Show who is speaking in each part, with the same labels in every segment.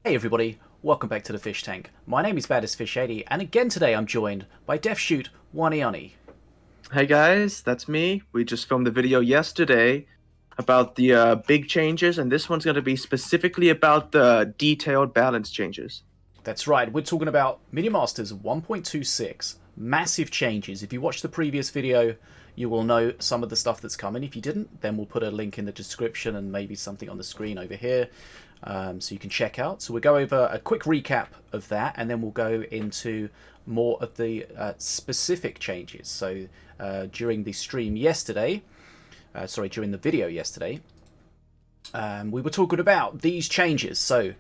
Speaker 1: Hey everybody, welcome back to the Fish Tank. My name is BaddestFish80, and again today I'm joined by DefShoot1Eoni.
Speaker 2: Hey guys, that's me. We just filmed the video yesterday about the big changes, and this one's going to be specifically about the detailed balance changes.
Speaker 1: That's right, we're talking about Minion Masters 1.26. Massive changes. If you watched the previous video, you will know some of the stuff that's coming. If you didn't, then we'll put a link in the description and maybe something on the screen over here so you can check out. So we'll go over a quick recap of that, and then we'll go into more of the specific changes. So during the stream yesterday, during the video yesterday, we were talking about these changes. So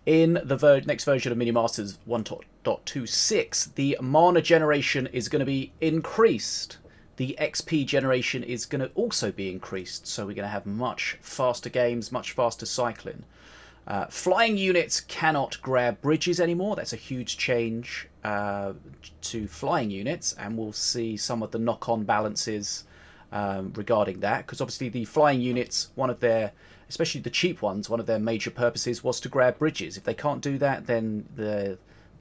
Speaker 1: in the next version of Mini Masters 1.26, the mana generation is going to be increased. The XP generation is going to also be increased, so we're going to have much faster games, much faster cycling. Flying units cannot grab bridges anymore. That's a huge change to flying units, and we'll see some of the knock-on balances regarding that, because obviously the flying units, one of their, especially the cheap ones, one of their major purposes was to grab bridges. If they can't do that, then the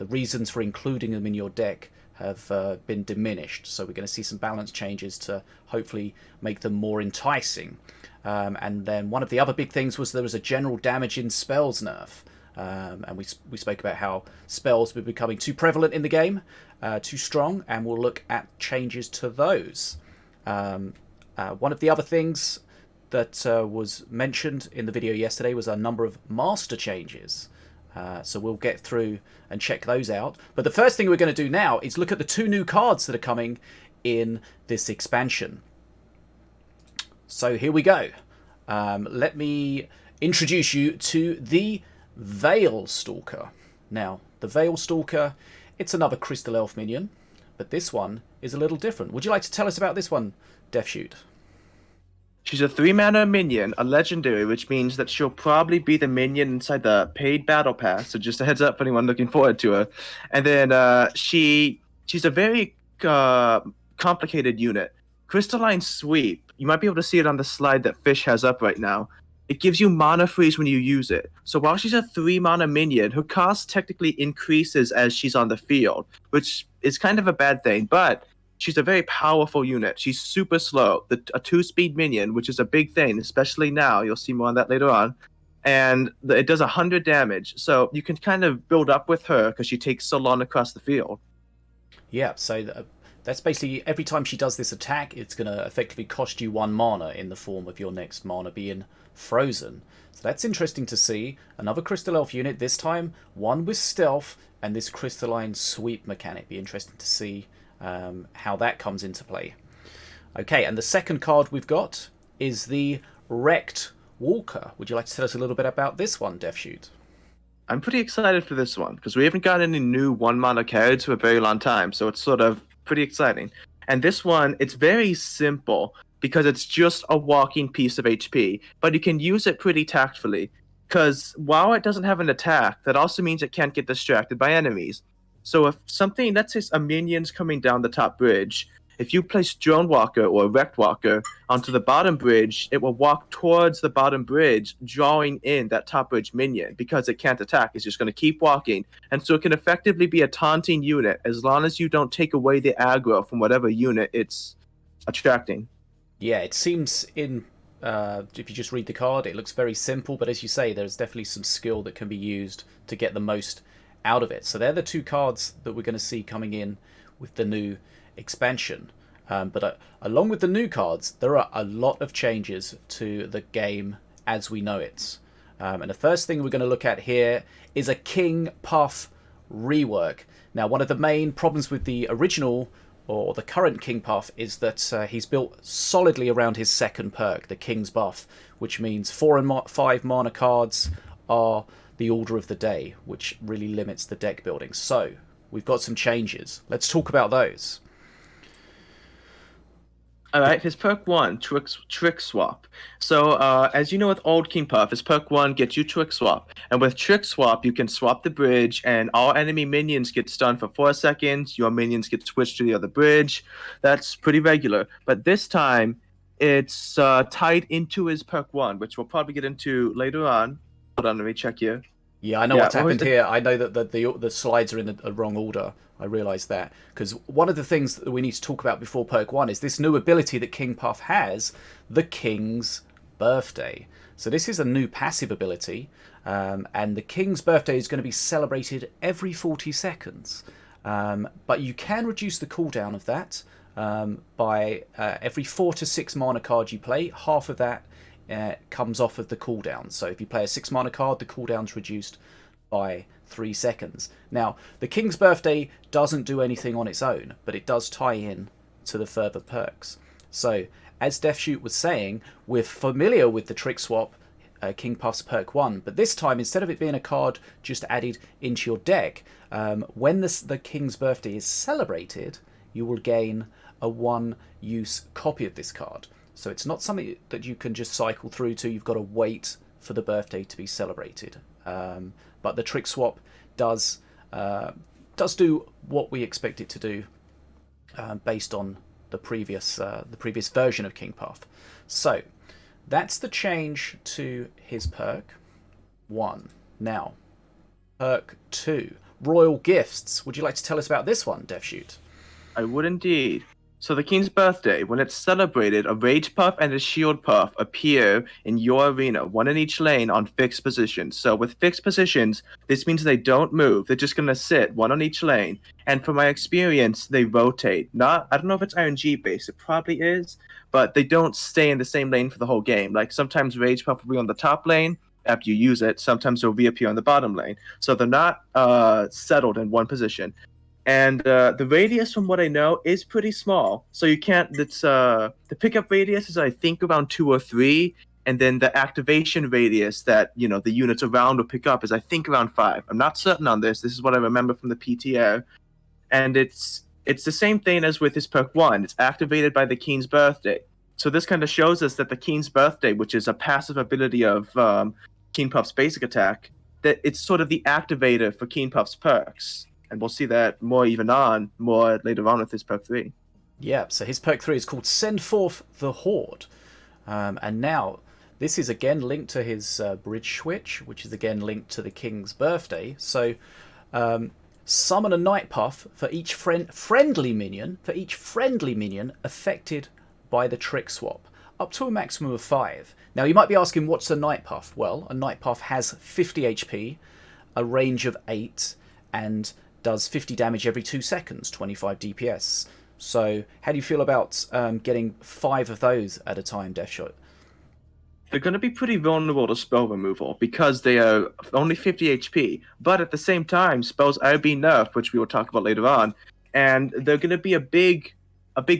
Speaker 1: reasons for including them in your deck have been diminished. So we're going to see some balance changes to hopefully make them more enticing. And then one of the other big things was there was a general damage in spells nerf. And we spoke about how spells were becoming too prevalent in the game, too strong, and we'll look at changes to those. One of the other things that was mentioned in the video yesterday was a number of master changes. So we'll get through and check those out. But the first thing we're going to do now is look at the two new cards that are coming in this expansion. So here we go. Let me introduce you to the Veil Stalker. Now, the Veil Stalker, it's another Crystal Elf minion, but this one is a little different. Would you like to tell us about this one, DefShoot?
Speaker 2: She's a 3-mana minion, a legendary, which means that she'll probably be the minion inside the paid battle pass. So just a heads up for anyone looking forward to her. And then she's a very complicated unit. Crystalline Sweep. You might be able to see it on the slide that Fish has up right now. It gives you mana freeze when you use it. So while she's a 3-mana minion, her cost technically increases as she's on the field, which is kind of a bad thing, but she's a very powerful unit. She's super slow. A 2-speed minion, which is a big thing, especially now. You'll see more on that later on. And it does 100 damage. So you can kind of build up with her because she takes so long across the field.
Speaker 1: Yeah, so that's basically every time she does this attack, it's going to effectively cost you 1 mana in the form of your next mana being frozen. So that's interesting to see. Another Crystal Elf unit, this time one with stealth and this crystalline sweep mechanic. Be interesting to see how that comes into play. Okay, and the second card we've got is the Wrecked Walker. Would you like to tell us a little bit about this one, DefShoot?
Speaker 2: I'm pretty excited for this one because we haven't got any new 1-mana cards for a very long time, so it's sort of pretty exciting. And this one, it's very simple because it's just a walking piece of HP, but you can use it pretty tactfully because while it doesn't have an attack, that also means it can't get distracted by enemies. So if something, let's say a minion's coming down the top bridge, if you place Drone Walker or Wrecked Walker onto the bottom bridge, it will walk towards the bottom bridge, drawing in that top bridge minion because it can't attack. It's just going to keep walking. And so it can effectively be a taunting unit as long as you don't take away the aggro from whatever unit it's attracting.
Speaker 1: Yeah, it seems if you just read the card, it looks very simple, but as you say, there's definitely some skill that can be used to get the most out of it. So they're the two cards that we're going to see coming in with the new expansion. But along with the new cards, there are a lot of changes to the game as we know it. And the first thing we're going to look at here is a King Puff rework. Now, one of the main problems with the original or the current King Puff is that he's built solidly around his second perk, the King's Buff, which means 4 and 5 mana cards are the order of the day, which really limits the deck building. So we've got some changes. Let's talk about those.
Speaker 2: All right, his perk 1, Trick Swap. So, as you know with old King Puff, his perk 1 gets you Trick Swap. And with Trick Swap, you can swap the bridge, and all enemy minions get stunned for 4 seconds. Your minions get switched to the other bridge. That's pretty regular. But this time, it's tied into his perk 1, which we'll probably get into later on. Hold on, let me check here.
Speaker 1: Yeah, I know
Speaker 2: Yeah,
Speaker 1: what's happened here. I know that the slides are in the wrong order. I realise that. Because one of the things that we need to talk about before perk 1 is this new ability that King Puff has, the King's Birthday. So this is a new passive ability, and the King's Birthday is going to be celebrated every 40 seconds. But you can reduce the cooldown of that by every 4 to 6 mana card you play, half of that comes off of the cooldown. So if you play a 6 mana card, the cooldown's reduced by 3 seconds. Now, the King's Birthday doesn't do anything on its own, but it does tie in to the further perks. So, as DeathShoot was saying, we're familiar with the Trick Swap King Puff's perk 1, but this time, instead of it being a card just added into your deck, when the King's Birthday is celebrated, you will gain a 1-use copy of this card. So it's not something that you can just cycle through to. You've got to wait for the birthday to be celebrated. But the Trick Swap does do what we expect it to do, based on the previous version of King Puff. So that's the change to his perk 1. Now, perk 2, Royal Gifts. Would you like to tell us about this one, DeathShoot?
Speaker 2: I would indeed. So the King's Birthday, when it's celebrated, a Rage Puff and a Shield Puff appear in your arena, one in each lane on fixed positions. So with fixed positions, this means they don't move. They're just going to sit, one on each lane. And from my experience, they rotate. I don't know if it's RNG based, it probably is, but they don't stay in the same lane for the whole game. Like sometimes Rage Puff will be on the top lane after you use it. Sometimes they'll reappear on the bottom lane. So they're not settled in one position. And the radius, from what I know, is pretty small. So you can't. It's the pickup radius is, I think, around 2 or 3, and then the activation radius that the units around will pick up is, I think, around 5. I'm not certain on this. This is what I remember from the PTO, and it's the same thing as with his perk 1. It's activated by the King's Birthday. So this kind of shows us that the King's Birthday, which is a passive ability of King Puff's basic attack, that it's sort of the activator for King Puff's perks. And we'll see that more later on with his perk 3.
Speaker 1: Yeah, so his perk 3 is called Send Forth the Horde. And now, this is again linked to his bridge switch, which is again linked to the King's Birthday. So, summon a Night Puff for each friendly minion affected by the Trick Swap, up to a maximum of 5. Now, you might be asking, what's a Night Puff? Well, a Night Puff has 50 HP, a range of 8, and does 50 damage every 2 seconds, 25 DPS. So how do you feel about getting 5 of those at a time, DeathShoot?
Speaker 2: They're going to be pretty vulnerable to spell removal because they are only 50 HP. But at the same time, spells are being nerfed, which we will talk about later on, and they're going to be a big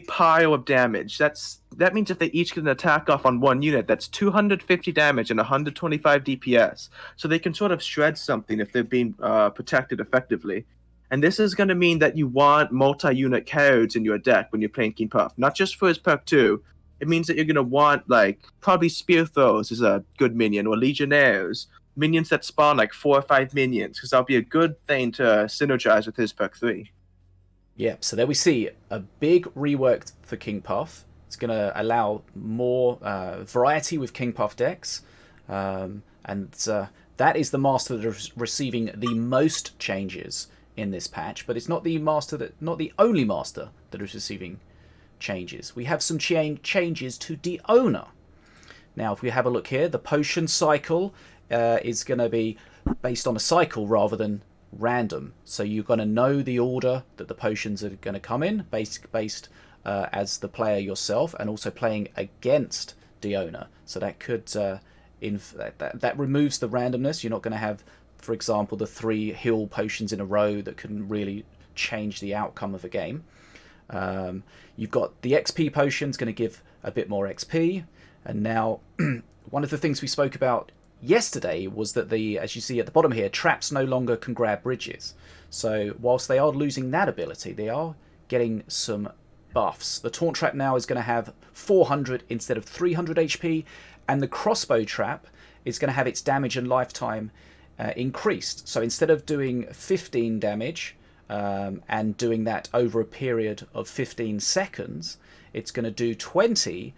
Speaker 2: pile of damage. That means if they each get an attack off on one unit, that's 250 damage and 125 DPS. So they can sort of shred something if they're being protected effectively. And this is going to mean that you want multi-unit cards in your deck when you're playing King Puff. Not just for his perk 2. It means that you're going to want, probably Spear Throws is a good minion, or Legionnaires. Minions that spawn 4 or 5 minions, because that'll be a good thing to synergize with his perk 3.
Speaker 1: Yeah, so there we see a big rework for King Puff. It's going to allow more variety with King Puff decks. And that is the master that is receiving the most changes in this patch, but it's not the only master that is receiving changes. We have some changes to Diona. Now, if we have a look here, the potion cycle is going to be based on a cycle rather than random. So you're going to know the order that the potions are going to come in, based as the player yourself, and also playing against Diona. So that could that removes the randomness. You're not going to have, for example, the 3 heal potions in a row that can really change the outcome of a game. You've got the XP potions going to give a bit more XP. And now, one of the things we spoke about yesterday was that as you see at the bottom here, traps no longer can grab bridges. So whilst they are losing that ability, they are getting some buffs. The taunt trap now is going to have 400 instead of 300 HP, and the crossbow trap is going to have its damage and lifetime increased. So instead of doing 15 damage and doing that over a period of 15 seconds, it's going to do 20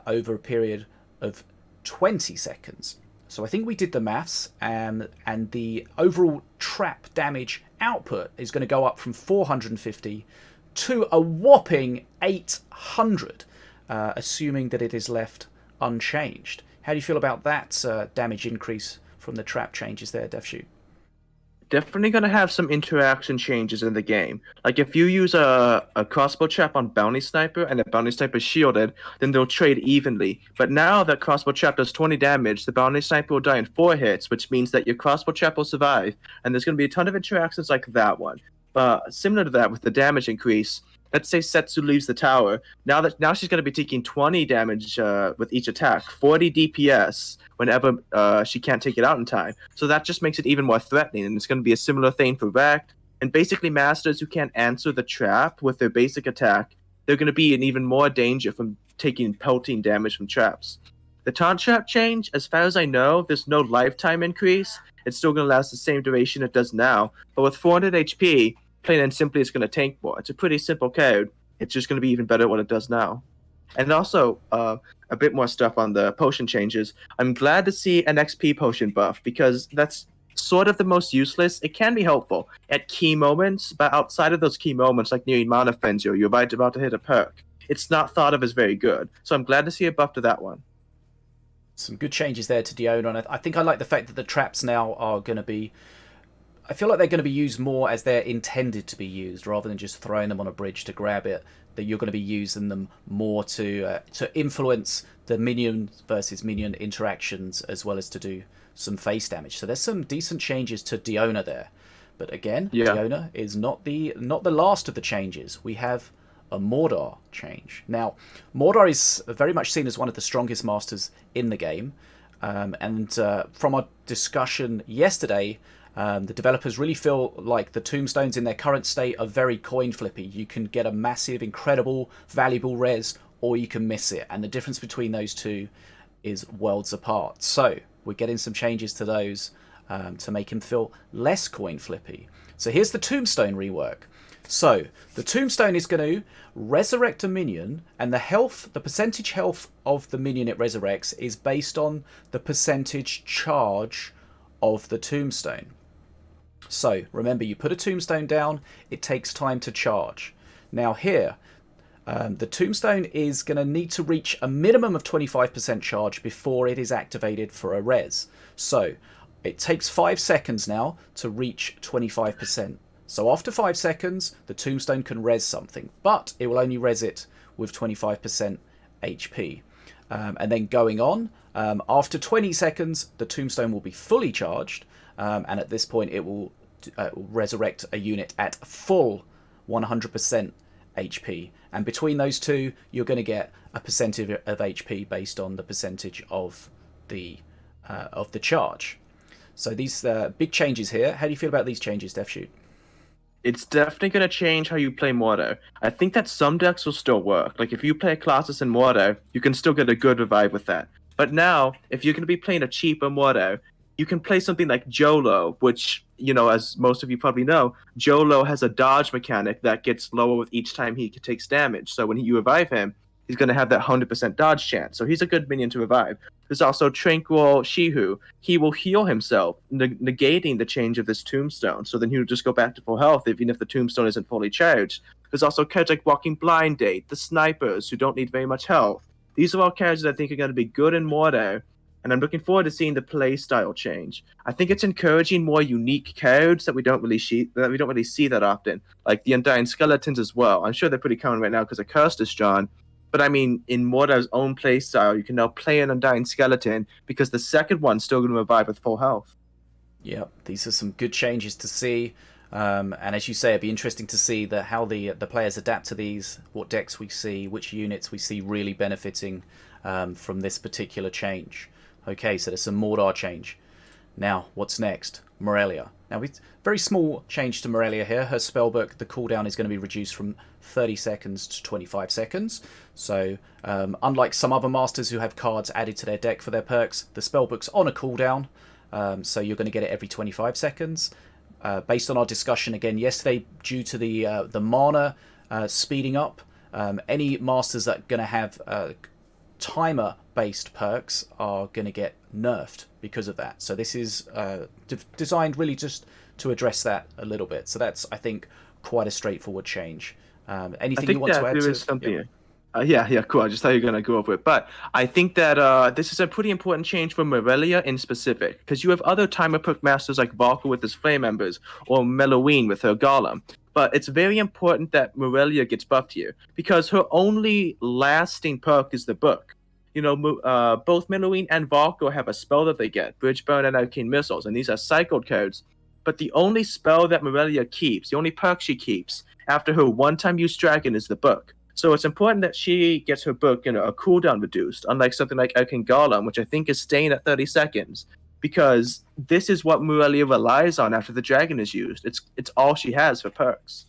Speaker 1: over a period of 20 seconds. So I think we did the maths, and the overall trap damage output is going to go up from 450 to a whopping 800, assuming that it is left unchanged. How do you feel about that damage increase from the trap changes there, DefShoot?
Speaker 2: Definitely going to have some interaction changes in the game. Like if you use a crossbow trap on Bounty Sniper and the Bounty Sniper is shielded, then they'll trade evenly. But now that crossbow trap does 20 damage, the Bounty Sniper will die in 4 hits, which means that your crossbow trap will survive. And there's going to be a ton of interactions like that one. Similar to that with the damage increase, let's say Setsu leaves the tower. Now she's going to be taking 20 damage with each attack, 40 DPS whenever she can't take it out in time. So that just makes it even more threatening, and it's going to be a similar thing for Rekt. And basically masters who can't answer the trap with their basic attack, they're going to be in even more danger from taking pelting damage from traps. The taunt trap change, as far as I know, there's no lifetime increase. It's still going to last the same duration it does now. But with 400 HP, plain and simply, it's going to tank more. It's a pretty simple code. It's just going to be even better at what it does now. And also, a bit more stuff on the potion changes. I'm glad to see an XP potion buff, because that's sort of the most useless. It can be helpful at key moments, but outside of those key moments, like near Mana Frenzy or you're about to hit a perk, it's not thought of as very good. So I'm glad to see a buff to that one.
Speaker 1: Some good changes there to Diona, and I think I like the fact that the traps now are going to be... I feel like they're going to be used more as they're intended to be used, rather than just throwing them on a bridge to grab it. That you're going to be using them more to influence the minion versus minion interactions, as well as to do some face damage. So there's some decent changes to Diona there. But again, Diona is not the last of the changes. We have a Mordar change. Now, Mordar is very much seen as one of the strongest masters in the game. And from our discussion yesterday, the developers really feel like the tombstones in their current state are very coin flippy. You can get a massive, incredible, valuable res, or you can miss it. And the difference between those two is worlds apart. So we're getting some changes to those to make him feel less coin flippy. So here's the tombstone rework. So the tombstone is going to resurrect a minion, and the percentage health of the minion it resurrects is based on the percentage charge of the tombstone. So remember, you put a tombstone down, it takes time to charge. Now here, the tombstone is going to need to reach a minimum of 25% charge before it is activated for a res. So it takes 5 seconds now to reach 25%. So after 5 seconds, the tombstone can res something, but it will only res it with 25% HP. And then going on, after 20 seconds, the tombstone will be fully charged, and at this point it will resurrect a unit at full 100% HP. And between those two, you're going to get a percentage of HP based on the percentage of the charge. So these big changes here. How do you feel about these changes, DefShoot?
Speaker 2: It's definitely going to change how you play Mordar. I think that some decks will still work. Like if you play Colossus in Mordar, you can still get a good revive with that. But now, if you're going to be playing a cheaper Mordar, you can play something like Jolo, which, you know, as most of you probably know, Jolo has a dodge mechanic that gets lower with each time he takes damage. So when you revive him, he's going to have that 100% dodge chance. So he's a good minion to revive. There's also Tranquil Shihu. He will heal himself, negating the change of this tombstone. So then he'll just go back to full health, even if the tombstone isn't fully charged. There's also cards like Walking Blind Date, the snipers who don't need very much health. These are all characters I think are going to be good in Mordar, and I'm looking forward to seeing the play style change. I think it's encouraging more unique cards that we don't really see that often, like the Undying Skeletons as well. I'm sure they're pretty common right now because of Cursed is drawn. But I mean, in Mordar's own playstyle, you can now play an Undying Skeleton because the second one's still going to revive with full health.
Speaker 1: Yeah, these are some good changes to see. And as you say, it'd be interesting to see how the players adapt to these, what decks we see, which units we see really benefiting from this particular change. Okay, so there's some Mordar change. Now, what's next? Morellia. Now, very small change to Morellia here. Her spellbook, the cooldown is going to be reduced from 30 seconds to 25 seconds. So, unlike some other masters who have cards added to their deck for their perks, the spellbook's on a cooldown. So you're going to get it every 25 seconds. Based on our discussion again yesterday, due to the mana speeding up, any masters that are going to have timer-based perks are going to get nerfed because of that. So this is designed really just to address that a little bit. So that's, I think, quite a straightforward change. Anything you want to add
Speaker 2: there
Speaker 1: to?
Speaker 2: is something.
Speaker 1: Yep.
Speaker 2: Yeah, cool. I just thought you were gonna go over it, but I think that this is a pretty important change for Morellia in specific, because you have other timer perk masters like Valka with his Flame Embers or Melloween with her Golem. But it's very important that Morellia gets buffed here, because her only lasting perk is the book. You know, both Melloween and Valka have a spell that they get, Bridge Burn and Arcane Missiles, and these are cycled codes. But the only spell that Morellia keeps, the only perk she keeps after her one-time use dragon is the book. So it's important that she gets her book, a cooldown reduced, unlike something like Arcane Golem, which I think is staying at 30 seconds, because this is what Morellia relies on after the dragon is used. It's all she has for perks.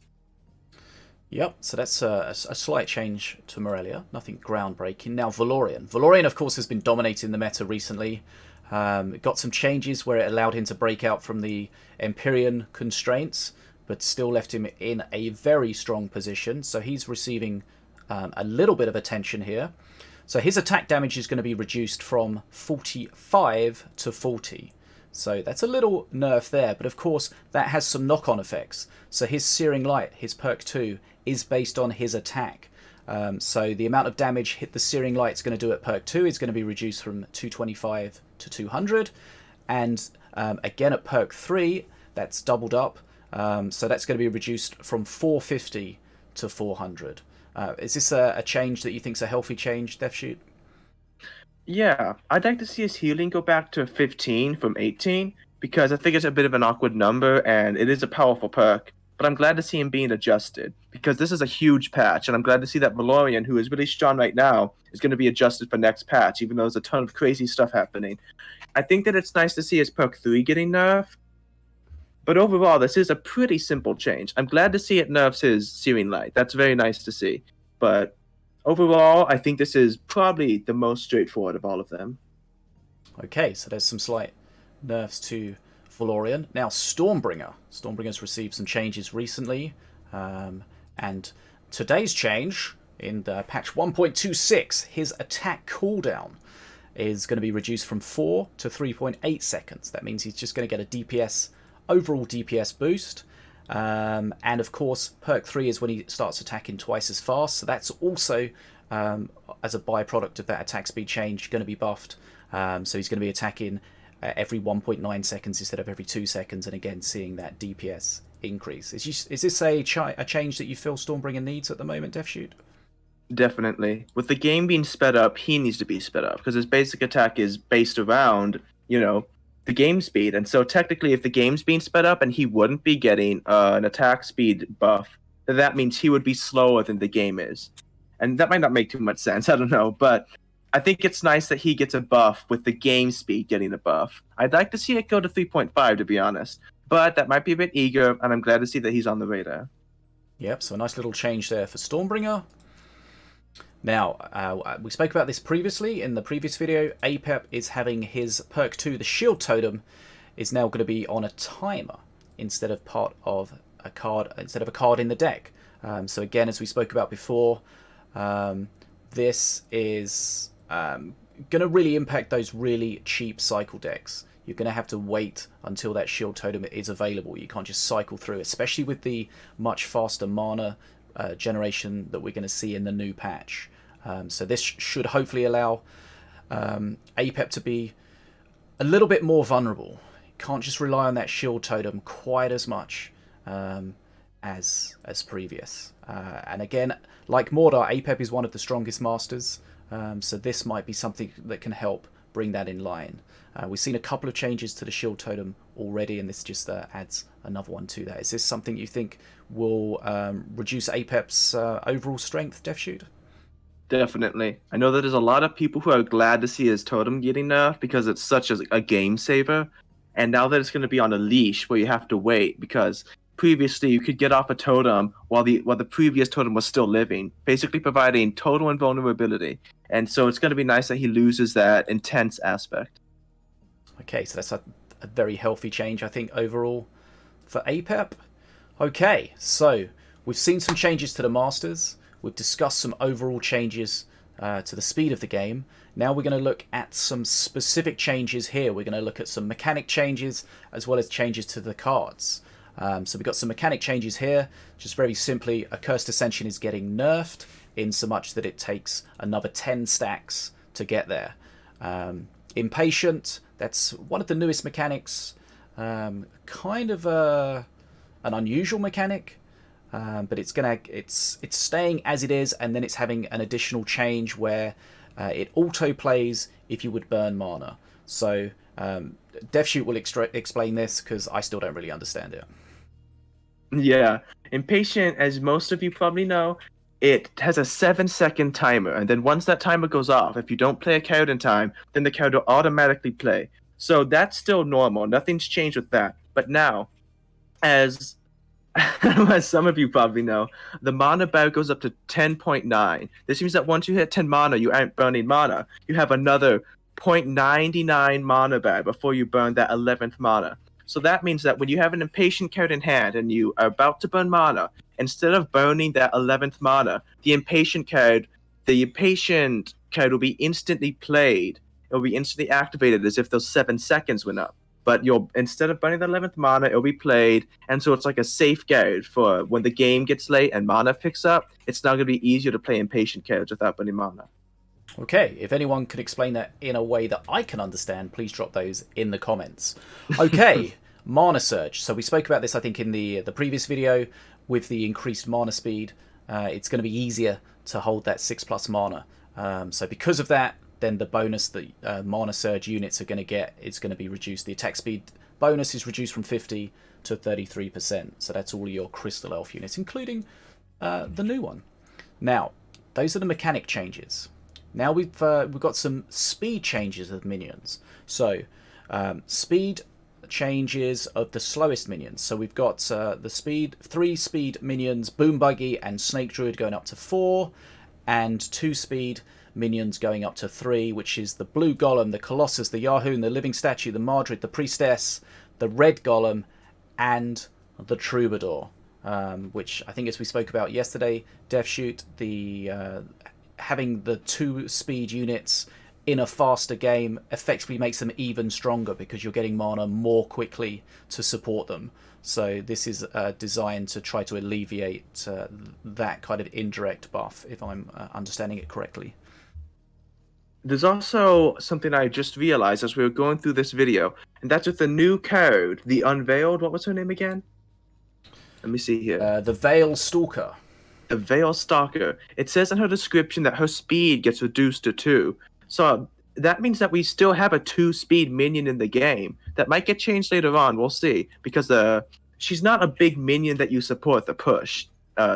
Speaker 1: Yep, so that's a slight change to Morellia, nothing groundbreaking. Now Valorian. Valorian, of course, has been dominating the meta recently. Got some changes where it allowed him to break out from the Empyrean constraints, but still left him in a very strong position. So he's receiving a little bit of attention here. So his attack damage is going to be reduced from 45 to 40. So that's a little nerf there, but of course that has some knock-on effects. So his Searing Light, his perk 2, is based on his attack. So the amount of damage hit the Searing Light's going to do at perk 2 is going to be reduced from 225 to 200. And again at perk 3, that's doubled up. So that's going to be reduced from 450 to 400. Is this a change that you think is a healthy change, DeathShoot?
Speaker 2: Yeah, I'd like to see his healing go back to 15 from 18, because I think it's a bit of an awkward number and it is a powerful perk. But I'm glad to see him being adjusted, because this is a huge patch, and I'm glad to see that Valorian, who is really strong right now, is going to be adjusted for next patch, even though there's a ton of crazy stuff happening. I think that it's nice to see his perk 3 getting nerfed, but overall, this is a pretty simple change. I'm glad to see it nerfs his Searing Light. That's very nice to see. But overall, I think this is probably the most straightforward of all of them.
Speaker 1: Okay, so there's some slight nerfs to Valorian. Now, Stormbringer. Stormbringer's received some changes recently. And today's change, in the patch 1.26, his attack cooldown is going to be reduced from 4 to 3.8 seconds. That means he's just going to get a overall DPS boost. And of course, perk 3 is when he starts attacking twice as fast. So that's also, as a byproduct of that attack speed change, going to be buffed. So he's going to be attacking every 1.9 seconds instead of every 2 seconds. And again, seeing that DPS increase. Is this a change that you feel Stormbringer needs at the moment, DeathShoot?
Speaker 2: Definitely. With the game being sped up, he needs to be sped up, because his basic attack is based around, the game speed. And so technically, if the game's being sped up and he wouldn't be getting an attack speed buff, then that means he would be slower than the game is. And that might not make too much sense, I don't know, but I think it's nice that he gets a buff with the game speed getting a buff. I'd like to see it go to 3.5, to be honest, but that might be a bit eager, and I'm glad to see that he's on the radar.
Speaker 1: Yep, so a nice little change there for Stormbringer. Now, we spoke about this previously in the previous video. Apep is having his perk 2, the Shield Totem, is now going to be on a timer instead of part of a card, instead of a card in the deck. So again, as we spoke about before, this is going to really impact those really cheap cycle decks. You're going to have to wait until that Shield Totem is available. You can't just cycle through, especially with the much faster mana generation that we're going to see in the new patch. So this should hopefully allow Apep to be a little bit more vulnerable. You can't just rely on that Shield Totem quite as much as previous. And again, like Mordar, Apep is one of the strongest masters, so this might be something that can help bring that in line. We've seen a couple of changes to the Shield Totem already, and this just adds another one to that. Is this something you think will reduce Apep's overall strength, DeathShoot?
Speaker 2: Definitely. I know that there's a lot of people who are glad to see his totem getting nerfed because it's such a game saver. And now that it's going to be on a leash where you have to wait, because previously you could get off a totem while the previous totem was still living, basically providing total invulnerability. And so it's going to be nice that he loses that intense aspect.
Speaker 1: Okay, so that's a very healthy change, I think, overall for Apep. Okay, so we've seen some changes to the Masters. We've discussed some overall changes to the speed of the game. Now we're going to look at some specific changes here. We're going to look at some mechanic changes as well as changes to the cards. So we've got some mechanic changes here. Just very simply, a Cursed Ascension is getting nerfed in so much that it takes another 10 stacks to get there. Impatient, that's one of the newest mechanics. Kind of an unusual mechanic. But it's staying as it is, and then it's having an additional change where it auto plays if you would burn mana. So DevShoot will explain this because I still don't really understand it.
Speaker 2: Yeah, Impatient, as most of you probably know, it has a 7-second timer, and then once that timer goes off, if you don't play a card in time, then the card will automatically play. So that's still normal. Nothing's changed with that. But now, as some of you probably know, the mana bar goes up to 10.9. This means that once you hit 10 mana, you aren't burning mana. You have another 0.99 mana bar before you burn that 11th mana. So that means that when you have an Impatient card in hand and you are about to burn mana, instead of burning that 11th mana, the Impatient card will be instantly played. It will be instantly activated as if those 7 seconds went up. But instead of burning the 11th mana, it'll be played, and so it's like a safeguard for when the game gets late and mana picks up. It's now going to be easier to play Impatient cards without burning mana.
Speaker 1: Okay, if anyone could explain that in a way that I can understand, please drop those in the comments. Okay, Mana Surge. So we spoke about this, I think, in the previous video. With the increased mana speed, it's going to be easier to hold that 6+ mana. So because of that, then the bonus that Mana Surge units are going to get is going to be reduced. The attack speed bonus is reduced from 50 to 33%. So that's all your Crystal Elf units, including the new one. Now, those are the mechanic changes. Now we've got some speed changes of minions. So speed changes of the slowest minions. So we've got the 3 speed minions, Boom Buggy and Snake Druid going up to 4, and 2 speed minions going up to 3, which is the Blue Golem, the Colossus, the Yahoo, the Living Statue, the Mardred, the Priestess, the Red Golem, and the Troubadour, which I think, as we spoke about yesterday, DevShoot, having the 2 speed units in a faster game effectively makes them even stronger because you're getting mana more quickly to support them. So this is designed to try to alleviate that kind of indirect buff, if I'm understanding it correctly.
Speaker 2: There's also something I just realized as we were going through this video, and that's with the new card, the Unveiled. What was her name again? Let me see here.
Speaker 1: The Veil Stalker.
Speaker 2: The Veil Stalker. It says in her description that her speed gets reduced to 2. So that means that we still have a 2-speed minion in the game. That might get changed later on. We'll see. Because she's not a big minion that you support the push.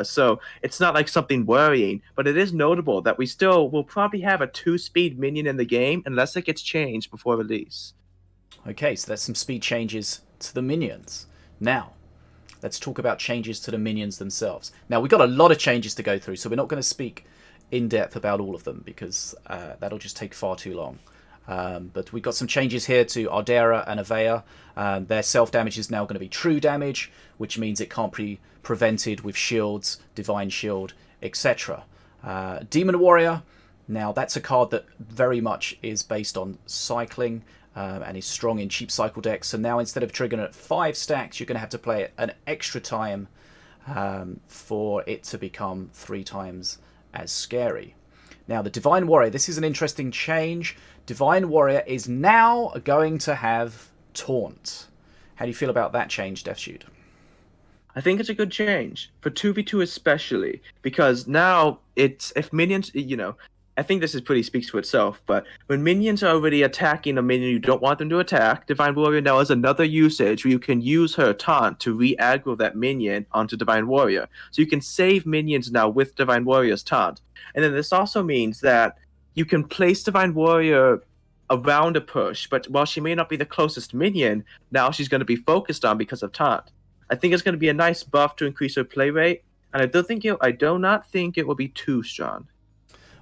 Speaker 2: So it's not like something worrying, but it is notable that we still will probably have a 2-speed minion in the game unless it gets changed before release.
Speaker 1: Okay, so that's some speed changes to the minions. Now, let's talk about changes to the minions themselves. Now, we've got a lot of changes to go through, so we're not going to speak in depth about all of them because that'll just take far too long. But we've got some changes here to Ardera and Avea. Their self-damage is now going to be true damage, which means it can't be prevented with shields, Divine Shield, etc. Demon Warrior, now that's a card that very much is based on cycling and is strong in cheap cycle decks. So now instead of triggering at 5 stacks, you're going to have to play it an extra time for it to become 3 times as scary. Now the Divine Warrior, this is an interesting change. Divine Warrior is now going to have Taunt. How do you feel about that change, DevShoot?
Speaker 2: I think it's a good change for 2v2 especially, because now if minions, I think this is pretty speaks for itself, but when minions are already attacking a minion you don't want them to attack, Divine Warrior now has another usage where you can use her taunt to re-aggro that minion onto Divine Warrior. So you can save minions now with Divine Warrior's taunt. And then this also means that you can place Divine Warrior around a push, but while she may not be the closest minion, now she's going to be focused on because of taunt. I think it's going to be a nice buff to increase her play rate, and I do not think it will be too strong.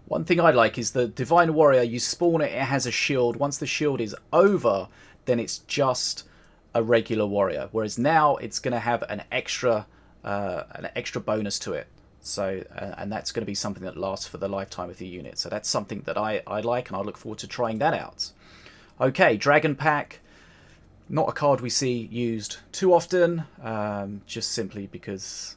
Speaker 1: One thing I like is the Divine Warrior, you spawn it, it has a shield. Once the shield is over, then it's just a regular warrior. Whereas now it's going to have an extra bonus to it. So, and that's going to be something that lasts for the lifetime of the unit. So that's something that I like, and I look forward to trying that out. Okay, Dragon Pack. Not a card we see used too often, just simply because...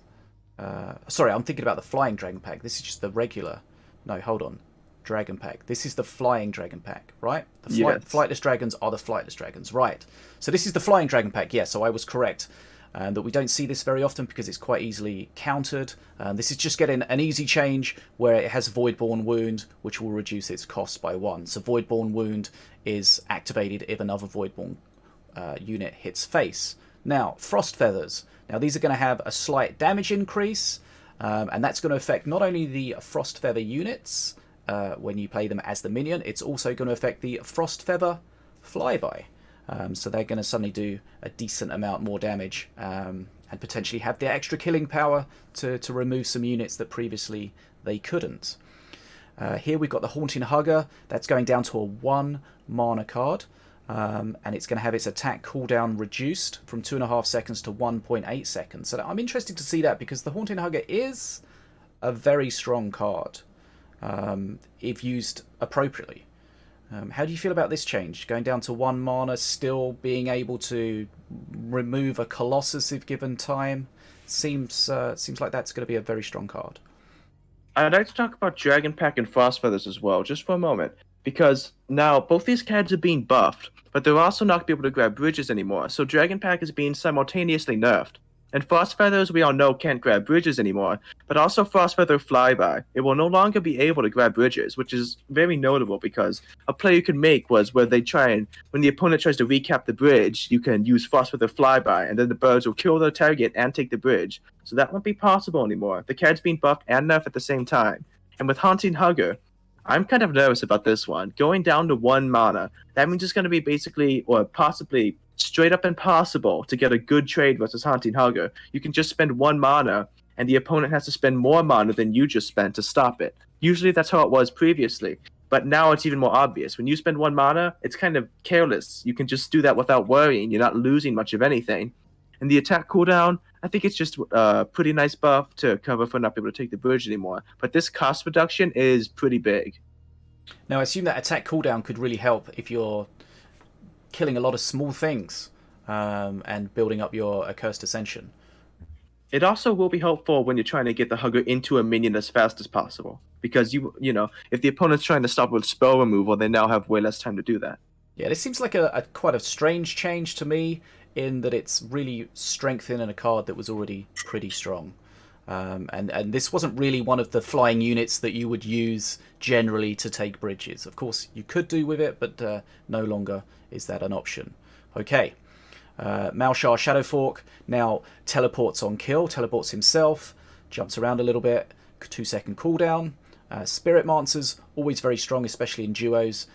Speaker 1: sorry, I'm thinking about the Flying Dragon Pack. This is just the regular... No, hold on. Dragon Pack. This is the Flying Dragon Pack, right? The
Speaker 2: Yes.
Speaker 1: Flightless Dragons are the Flightless Dragons, right. So this is the Flying Dragon Pack, yeah, so I was correct. That we don't see this very often because it's quite easily countered. This is just getting an easy change where it has Voidborn Wound, which will reduce its cost by 1. So Voidborn Wound is activated if another Voidborn unit hits face. Now, Frost Feathers. Now, these are going to have a slight damage increase, and that's going to affect not only the Frost Feather units when you play them as the minion, it's also going to affect the Frost Feather Flyby. So they're going to suddenly do a decent amount more damage and potentially have the extra killing power to remove some units that previously they couldn't. Here we've got the Haunting Hugger. That's going down to a 1 mana card. And it's going to have its attack cooldown reduced from 2.5 seconds to 1.8 seconds. So I'm interested to see that because the Haunting Hugger is a very strong card if used appropriately. How do you feel about this change? Going down to 1 mana, still being able to remove a Colossus if given time? Seems like that's going to be a very strong card.
Speaker 2: I'd like to talk about Dragon Pack and Frost Feathers as well, just for a moment. Because now both these cards are being buffed, but they're also not going to be able to grab bridges anymore. So Dragon Pack is being simultaneously nerfed. And Frost Feathers, we all know, can't grab bridges anymore, but also Frost Feather Flyby. It will no longer be able to grab bridges, which is very notable because a play you can make was where they try and, when the opponent tries to recap the bridge, you can use Frost Feather Flyby, and then the birds will kill their target and take the bridge. So that won't be possible anymore. The card's being buffed and nerfed at the same time. And with Haunting Hugger, I'm kind of nervous about this one. Going down to 1 mana, that means it's going to be basically, or possibly, straight up impossible to get a good trade versus Haunting Hugger. You can just spend 1 mana, and the opponent has to spend more mana than you just spent to stop it. Usually that's how it was previously, but now it's even more obvious. When you spend 1 mana, it's kind of careless. You can just do that without worrying. You're not losing much of anything. And the attack cooldown, I think it's just a pretty nice buff to cover for not being able to take the bridge anymore. But this cost reduction is pretty big.
Speaker 1: Now, I assume that attack cooldown could really help if you're killing a lot of small things and building up your Accursed Ascension.
Speaker 2: It also will be helpful when you're trying to get the Hugger into a minion as fast as possible. Because, you know, if the opponent's trying to stop with spell removal, they now have way less time to do that.
Speaker 1: Yeah, this seems like a quite a strange change to me in that it's really strengthening a card that was already pretty strong. And this wasn't really one of the flying units that you would use generally to take bridges. Of course, you could do with it, but no longer is that an option. Okay, Malshar Shadowfork now teleports on kill, teleports himself, jumps around a little bit, 2-second cooldown. Spirit Mancers, always very strong, especially in duos.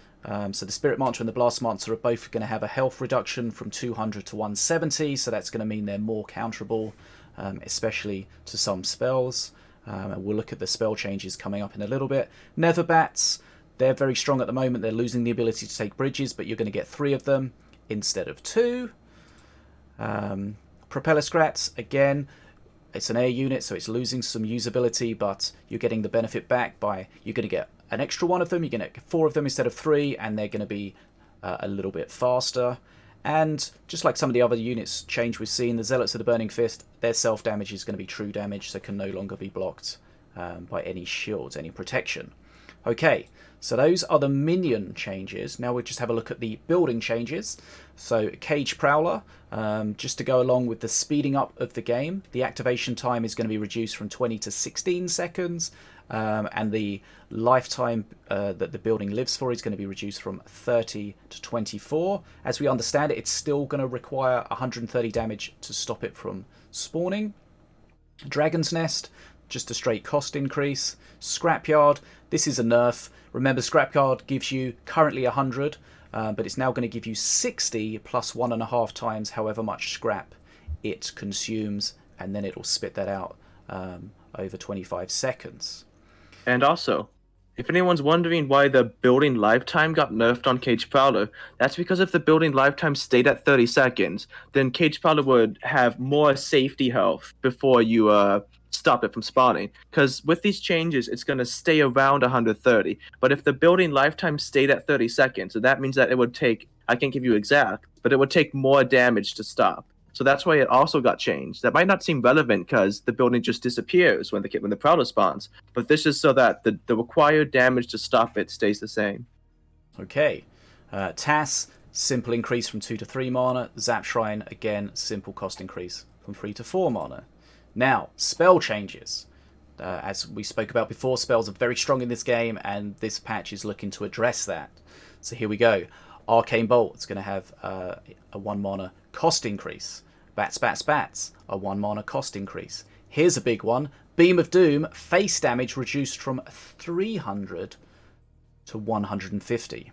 Speaker 1: So the Spirit Mancer and the Blast Mancer are both going to have a health reduction from 200 to 170, so that's going to mean they're more counterable, especially to some spells. And we'll look at the spell changes coming up in a little bit. Netherbats, they're very strong at the moment. They're losing the ability to take bridges, but you're going to get 3 of them instead of 2. Propeller Scrats, again, it's an air unit, so it's losing some usability, but you're getting the benefit back by you're going to get an extra 1 of them, you're going to get 4 of them instead of 3, and they're going to be a little bit faster. And just like some of the other units change we've seen, the Zealots of the Burning Fist, their self-damage is going to be true damage, so can no longer be blocked by any shields, any protection. Okay, so those are the minion changes. Now we'll just have a look at the building changes. So Cage Prowler, just to go along with the speeding up of the game, the activation time is going to be reduced from 20 to 16 seconds. And the lifetime that the building lives for is going to be reduced from 30 to 24. As we understand it, it's still going to require 130 damage to stop it from spawning. Dragon's Nest, just a straight cost increase. Scrapyard, this is a nerf. Remember, Scrapyard gives you currently 100, but it's now going to give you 60 plus 1.5 times however much scrap it consumes, and then it'll spit that out over 25 seconds.
Speaker 2: And also, if anyone's wondering why the building lifetime got nerfed on Cage Prowler, that's because if the building lifetime stayed at 30 seconds, then Cage Prowler would have more safety health before you stop it from spawning. Because with these changes, it's going to stay around 130. But if the building lifetime stayed at 30 seconds, so that means that it would take, I can't give you exact, but it would take more damage to stop. So that's why it also got changed. That might not seem relevant because the building just disappears when the Prowler spawns. But this is so that the required damage to stop it stays the same.
Speaker 1: Okay. TAS, simple increase from 2 to 3 mana. Zap Shrine, again, simple cost increase from 3 to 4 mana. Now, spell changes. As we spoke about before, spells are very strong in this game, and this patch is looking to address that. So here we go. Arcane Bolt is going to have a 1 mana cost increase. Bats, Bats, Bats, a 1 mana cost increase. Here's a big one. Beam of Doom, face damage reduced from 300 to 150.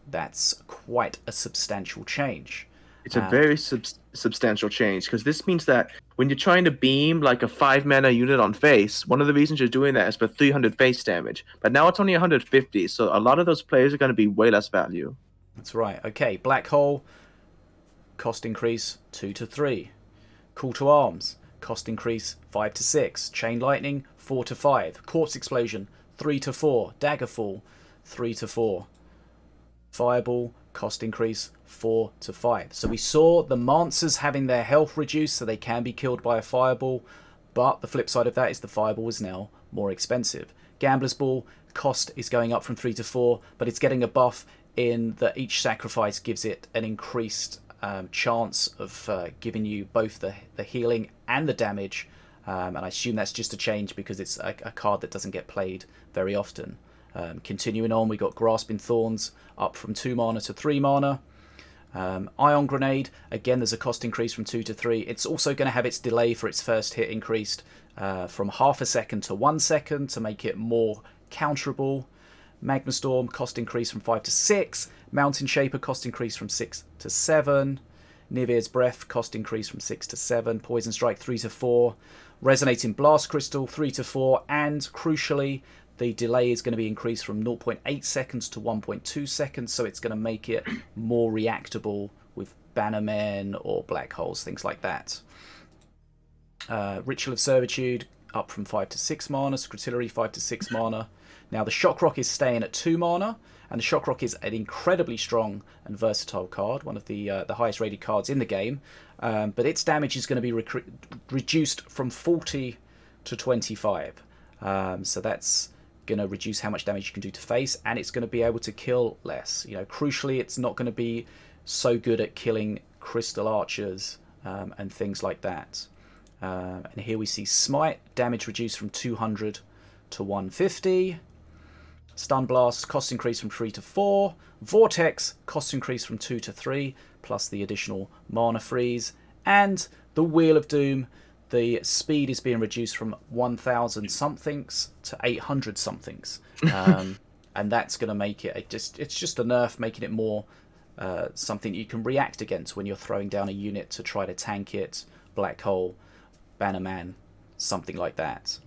Speaker 1: That's quite a substantial change.
Speaker 2: It's a very substantial change, because this means that when you're trying to beam like a 5 mana unit on face, one of the reasons you're doing that is for 300 face damage. But now it's only 150, so a lot of those players are going to be way less value.
Speaker 1: That's right. Okay, Black Hole, cost increase 2 to 3. Call to Arms, cost increase 5 to 6. Chain Lightning 4 to 5. Corpse Explosion 3 to 4. Daggerfall 3 to 4. Fireball, cost increase 4 to 5. So we saw the Mancers having their health reduced so they can be killed by a Fireball, but the flip side of that is the Fireball is now more expensive. Gambler's Ball, cost is going up from 3 to 4, but it's getting a buff in that each sacrifice gives it an increased chance of giving you both the healing and the damage, and I assume that's just a change because it's a card that doesn't get played very often. Continuing on, we got Grasping Thorns up from 2 mana to 3 mana. Ion Grenade, again there's a cost increase from 2 to 3. It's also going to have its delay for its first hit increased from half a second to 1 second to make it more counterable. Magma Storm, cost increase from 5 to 6. Mountain Shaper, cost increase from 6 to 7. Niveir's Breath, cost increase from 6 to 7. Poison Strike, 3 to 4. Resonating Blast Crystal, 3 to 4. And, crucially, the delay is going to be increased from 0.8 seconds to 1.2 seconds, so it's going to make it more reactable with Bannermen or Black Holes, things like that. Ritual of Servitude, up from 5 to 6 mana. Scrutillery, 5 to 6 mana. Now, the Shock Rock is staying at 2 mana, and the Shock Rock is an incredibly strong and versatile card, one of the highest rated cards in the game, but its damage is going to be reduced from 40 to 25. So that's going to reduce how much damage you can do to face, and it's going to be able to kill less. You know, crucially, it's not going to be so good at killing Crystal Archers and things like that. And here we see Smite, damage reduced from 200 to 150. Stun Blast, cost increase from 3 to 4. Vortex, cost increase from 2 to 3, plus the additional mana freeze. And the Wheel of Doom, the speed is being reduced from 1,000 somethings to 800 somethings. And that's going to make it, it's just a nerf, making it more something you can react against when you're throwing down a unit to try to tank it, Black Hole, Bannerman, something like that.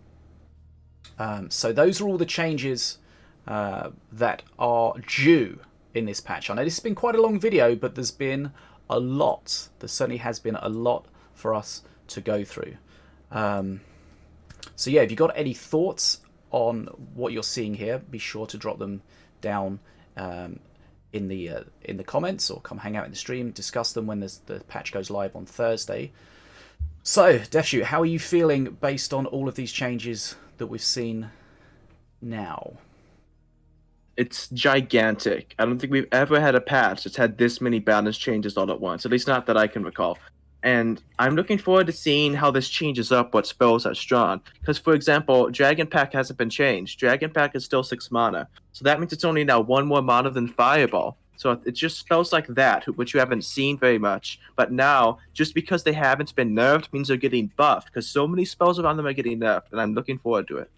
Speaker 1: So those are all the changes that are due in this patch. I know this has been quite a long video, but there's been a lot. There certainly has been a lot for us to go through. So yeah, if you've got any thoughts on what you're seeing here, be sure to drop them down in the comments, or come hang out in the stream, discuss them when the patch goes live on Thursday. So, DefShoot, how are you feeling based on all of these changes that we've seen now?
Speaker 2: It's gigantic. I don't think we've ever had a patch that's had this many balance changes all at once, at least not that I can recall. And I'm looking forward to seeing how this changes up what spells are strong. Because, for example, Dragon Pack hasn't been changed. Dragon Pack is still 6 mana. So that means it's only now 1 more mana than Fireball. So it's just spells like that, which you haven't seen very much. But now, just because they haven't been nerfed means they're getting buffed. Because so many spells around them are getting nerfed. And I'm looking forward to it.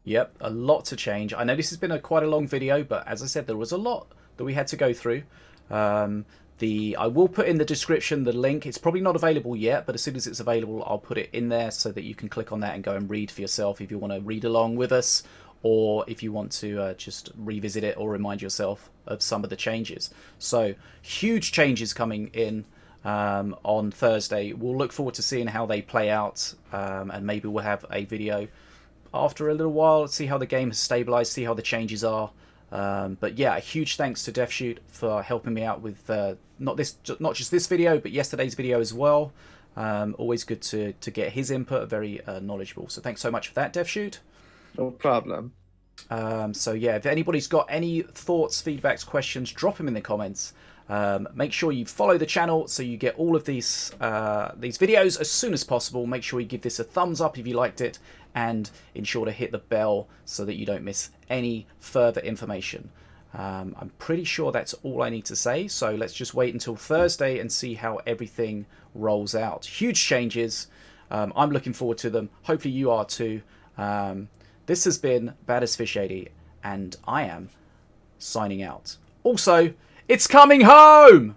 Speaker 1: Yep, a lot to change. I know this has been quite a long video, but as I said, there was a lot that we had to go through. I will put in the description the link. It's probably not available yet, but as soon as it's available, I'll put it in there so that you can click on that and go and read for yourself if you want to read along with us, or if you want to just revisit it or remind yourself of some of the changes. So, huge changes coming in on Thursday. We'll look forward to seeing how they play out, and maybe we'll have a video after a little while. Let's see how the game has stabilized, see how the changes are. But yeah, a huge thanks to DefShoot for helping me out with not just this video, but yesterday's video as well. Always good to get his input, very knowledgeable. So thanks so much for that, DefShoot.
Speaker 2: No problem.
Speaker 1: So yeah, if anybody's got any thoughts, feedbacks, questions, drop them in the comments. Make sure you follow the channel so you get all of these videos as soon as possible. Make sure you give this a thumbs up if you liked it, and ensure to hit the bell so that you don't miss any further information. I'm pretty sure that's all I need to say, so let's just wait until Thursday and see how everything rolls out. Huge changes. I'm looking forward to them. Hopefully you are too. This has been Bad as Fish 80, and I am signing out. Also, it's coming home!